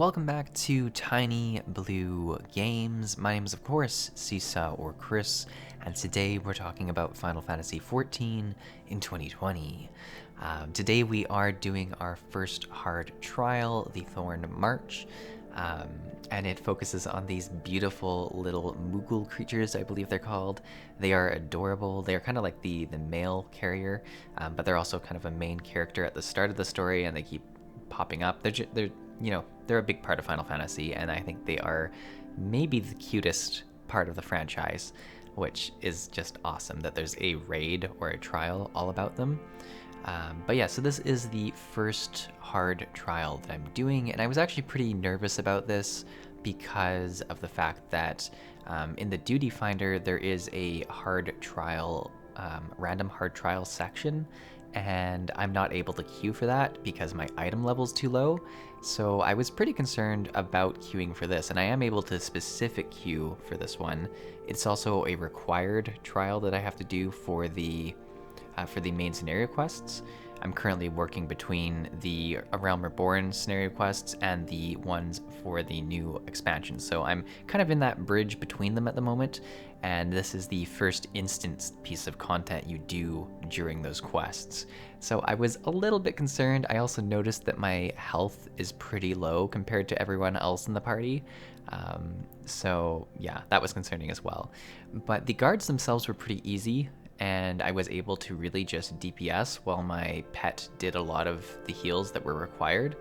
welcome back to Tiny Blue Games. My name is, of course, Csaw or Chris, and today we're talking about Final Fantasy XIV in 2020. Today we are doing our first hard trial, the Thornmarch, and it focuses on these beautiful little Moogle creatures, I believe they're called. They are adorable. They're kind of like the mail carrier, but they're also kind of a main character at the start of the story, and they keep popping up. They're a big part of Final Fantasy, and I think they are maybe the cutest part of the franchise, which is just awesome that there's a raid or a trial all about them. But yeah, so this is the first hard trial that I'm doing, and I was actually pretty nervous about this because of the fact that in the duty finder there is a hard trial, random hard trial section, and I'm not able to queue for that because my item level's too low. So I was pretty concerned about queuing for this, and I am able to specific queue for this one. It's also a required trial that I have to do for the main scenario quests. I'm currently working between the A Realm Reborn scenario quests and the ones for the new expansion. So I'm kind of in that bridge between them at the moment, and this is the first instance piece of content you do during those quests. So I was a little bit concerned. I also noticed that my health is pretty low compared to everyone else in the party. So yeah, that was concerning as well. But the guards themselves were pretty easy, and I was able to really just DPS while my pet did a lot of the heals that were required.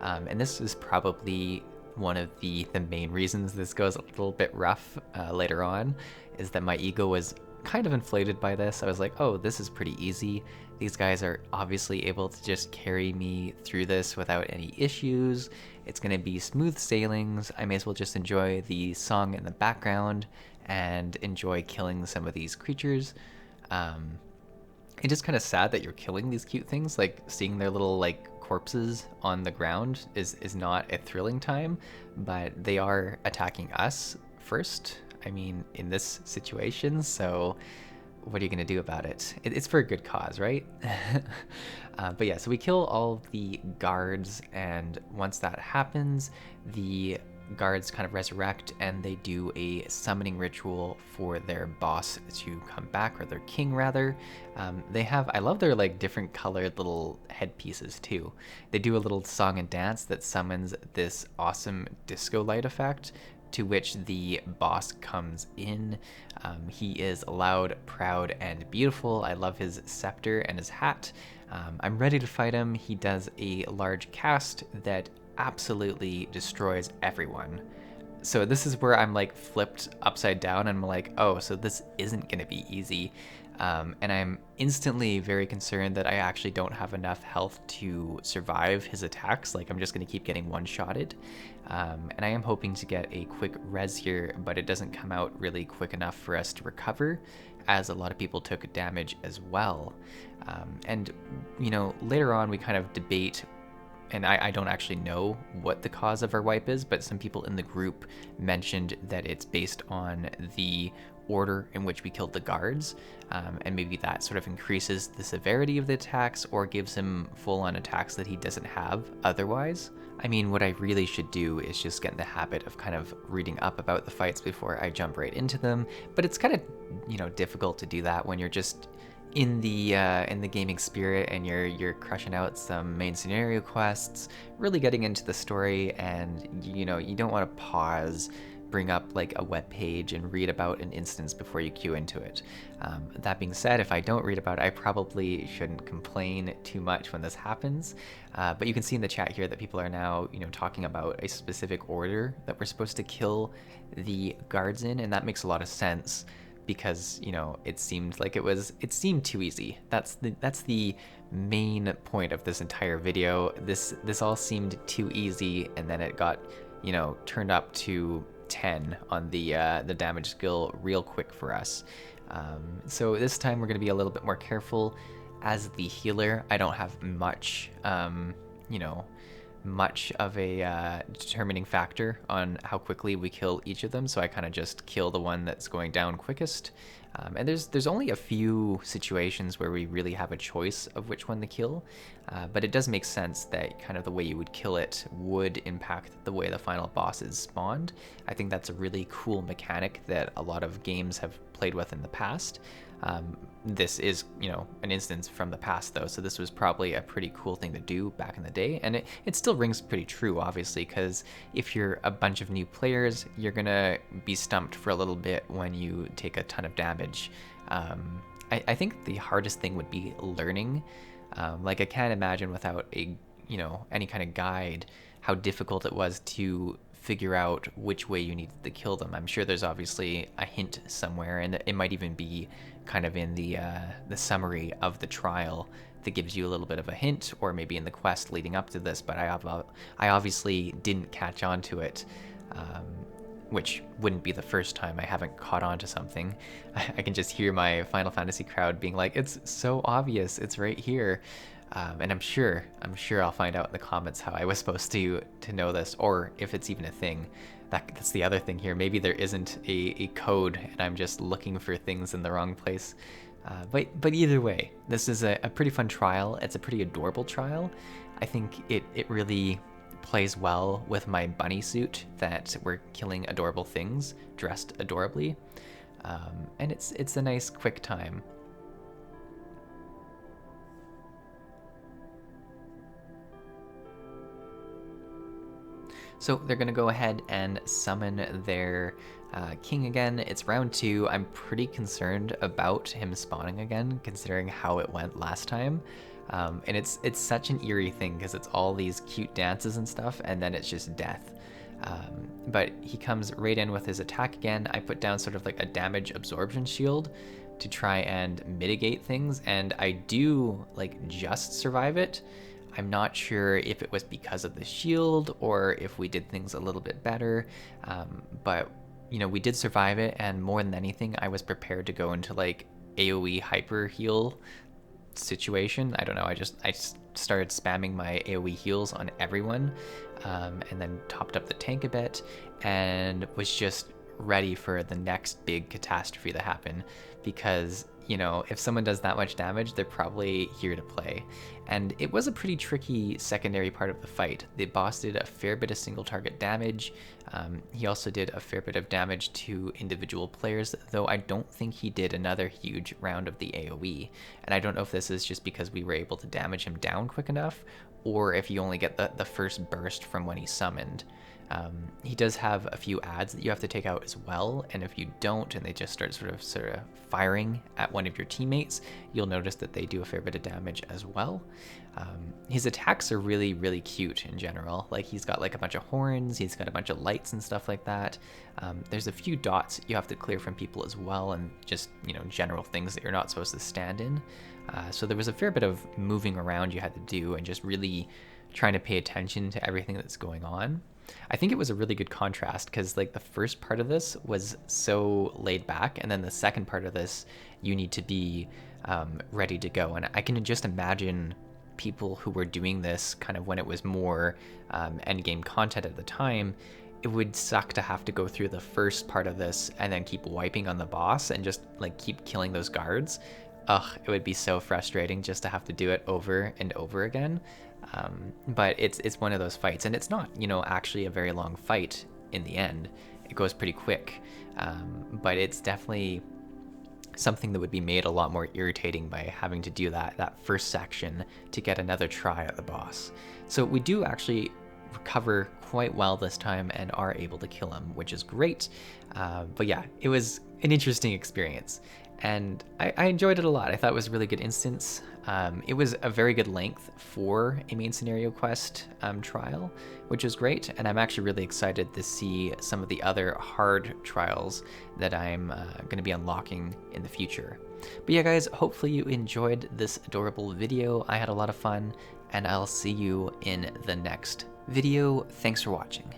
And this is probably one of the main reasons this goes a little bit rough later on, is that my ego was kind of inflated by this. I was like, oh, this is pretty easy. These guys are obviously able to just carry me through this without any issues. It's going to be smooth sailings. I may as well just enjoy the song in the background and enjoy killing some of these creatures. It's just kind of sad that you're killing these cute things, like seeing their little corpses on the ground is not a thrilling time, but they are attacking us first, I mean, in this situation, so what are you going to do about it? It's for a good cause, right? But yeah, so we kill all the guards, and once that happens, the guards kind of resurrect and they do a summoning ritual for their boss to come back, or their king rather. I love their different colored little headpieces too. They do a little song and dance that summons this awesome disco light effect, to which the boss comes in. He is loud, proud, and beautiful. I love his scepter and his hat. I'm ready to fight him. He does a large cast that absolutely destroys everyone. So this is where I'm flipped upside down, and I'm like, oh, so this isn't gonna be easy. And I'm instantly very concerned that I actually don't have enough health to survive his attacks. I'm just gonna keep getting one-shotted. And I am hoping to get a quick res here, but it doesn't come out really quick enough for us to recover, as a lot of people took damage as well. And later on we kind of debate, and I don't actually know what the cause of our wipe is, but some people in the group mentioned that it's based on the order in which we killed the guards, and maybe that sort of increases the severity of the attacks or gives him full-on attacks that he doesn't have otherwise. I mean, what I really should do is just get in the habit of kind of reading up about the fights before I jump right into them, but it's kind of difficult to do that when you're just in the gaming spirit and you're crushing out some main scenario quests, really getting into the story, and you don't want to pause, bring up a web page and read about an instance before you queue into it. That being said, if I don't read about it, I probably shouldn't complain too much when this happens. But you can see in the chat here that people are now talking about a specific order that we're supposed to kill the guards in, and that makes a lot of sense, because it seemed like it seemed too easy. That's the main point of this entire video. This all seemed too easy, and then it got turned up to 10 on the damage skill real quick for us. So this time we're going to be a little bit more careful. As the healer, I don't have much much of a determining factor on how quickly we kill each of them, so I kind of just kill the one that's going down quickest. And there's only a few situations where we really have a choice of which one to kill, but it does make sense that kind of the way you would kill it would impact the way the final boss is spawned. I think that's a really cool mechanic that a lot of games have played with in the past. This is, an instance from the past though, so this was probably a pretty cool thing to do back in the day, and it still rings pretty true, obviously, because if you're a bunch of new players, you're gonna be stumped for a little bit when you take a ton of damage. I think the hardest thing would be learning. Like, I can't imagine without any kind of guide how difficult it was to figure out which way you needed to kill them. I'm sure there's obviously a hint somewhere, and it might even be kind of in the summary of the trial that gives you a little bit of a hint, or maybe in the quest leading up to this, but I obviously didn't catch on to it, which wouldn't be the first time I haven't caught on to something. I can just hear my Final Fantasy crowd being like, it's so obvious, it's right here. And I'm sure I'll find out in the comments how I was supposed to know this, or if it's even a thing. That's the other thing here. Maybe there isn't a code, and I'm just looking for things in the wrong place. But either way, this is a pretty fun trial. It's a pretty adorable trial. I think it really plays well with my bunny suit that we're killing adorable things dressed adorably, and it's a nice quick time. So they're going to go ahead and summon their king again. It's round 2. I'm pretty concerned about him spawning again, considering how it went last time. And it's such an eerie thing, because it's all these cute dances and stuff, and then it's just death. But he comes right in with his attack again. I put down sort of like a damage absorption shield to try and mitigate things, and I do just survive it. I'm not sure if it was because of the shield or if we did things a little bit better, but we did survive it, and more than anything, I was prepared to go into AoE hyper heal situation. I don't know, I just started spamming my AoE heals on everyone, and then topped up the tank a bit, and was just ready for the next big catastrophe to happen, because if someone does that much damage, they're probably here to play. And it was a pretty tricky secondary part of the fight. The boss did a fair bit of single target damage. He also did a fair bit of damage to individual players, though I don't think he did another huge round of the AoE. And I don't know if this is just because we were able to damage him down quick enough, or if you only get the first burst from when he's summoned. He does have a few ads that you have to take out as well, and if you don't, and they just start sort of firing at one of your teammates, you'll notice that they do a fair bit of damage as well. His attacks are really, really cute in general. He's got a bunch of horns, he's got a bunch of lights and stuff like that. There's a few dots you have to clear from people as well, and just general things that you're not supposed to stand in. So there was a fair bit of moving around you had to do, and just really trying to pay attention to everything that's going on. I think it was a really good contrast, because the first part of this was so laid back, and then the second part of this, you need to be ready to go. And I can just imagine people who were doing this kind of when it was more endgame content at the time. It would suck to have to go through the first part of this and then keep wiping on the boss and just keep killing those guards. Ugh, it would be so frustrating just to have to do it over and over again. But it's one of those fights, and it's not actually a very long fight in the end. It goes pretty quick, but it's definitely something that would be made a lot more irritating by having to do that first section to get another try at the boss. So we do actually recover quite well this time and are able to kill him, which is great. But yeah, it was an interesting experience, and I enjoyed it a lot. I thought it was a really good instance. It was a very good length for a main scenario quest trial, which is great, and I'm actually really excited to see some of the other hard trials that I'm going to be unlocking in the future. But yeah, guys, hopefully you enjoyed this adorable video. I had a lot of fun, and I'll see you in the next video. Thanks for watching.